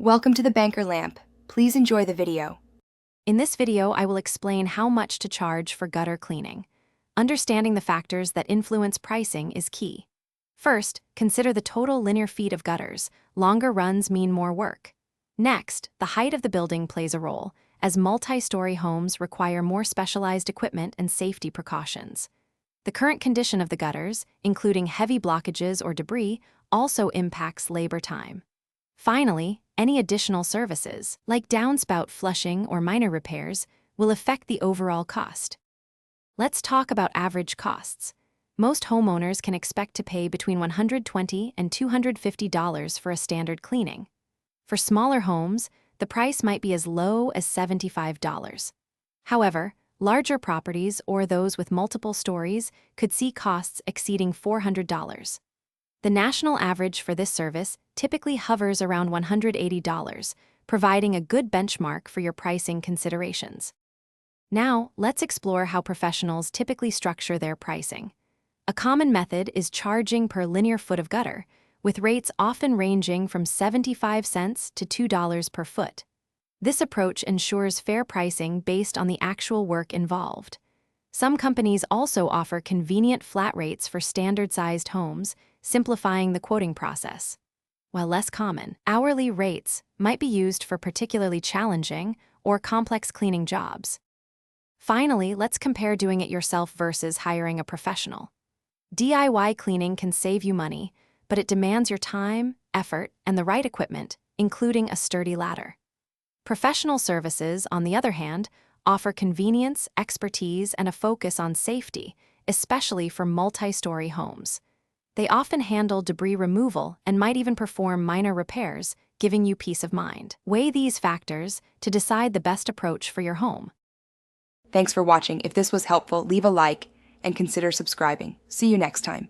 Welcome to the Banker Lamp. Please enjoy the video. In this video, I will explain how much to charge for gutter cleaning. Understanding the factors that influence pricing is key. First, consider the total linear feet of gutters. Longer runs mean more work. Next, the height of the building plays a role, as multi-story homes require more specialized equipment and safety precautions. The current condition of the gutters, including heavy blockages or debris, also impacts labor time. Finally, any additional services, like downspout flushing or minor repairs, will affect the overall cost. Let's talk about average costs. Most homeowners can expect to pay between $120 and $250 for a standard cleaning. For smaller homes, the price might be as low as $75. However, larger properties or those with multiple stories could see costs exceeding $400. The national average for this service typically hovers around $180, providing a good benchmark for your pricing considerations. Now, let's explore how professionals typically structure their pricing. A common method is charging per linear foot of gutter, with rates often ranging from 75 cents to $2 per foot. This approach ensures fair pricing based on the actual work involved. Some companies also offer convenient flat rates for standard-sized homes, simplifying the quoting process. While less common, hourly rates might be used for particularly challenging or complex cleaning jobs. Finally, let's compare doing it yourself versus hiring a professional. DIY cleaning can save you money, but it demands your time, effort, and the right equipment, including a sturdy ladder. Professional services, on the other hand, offer convenience, expertise, and a focus on safety, especially for multi-story homes. They often handle debris removal and might even perform minor repairs, giving you peace of mind. Weigh these factors to decide the best approach for your home. Thanks for watching. If this was helpful, leave a like and consider subscribing. See you next time.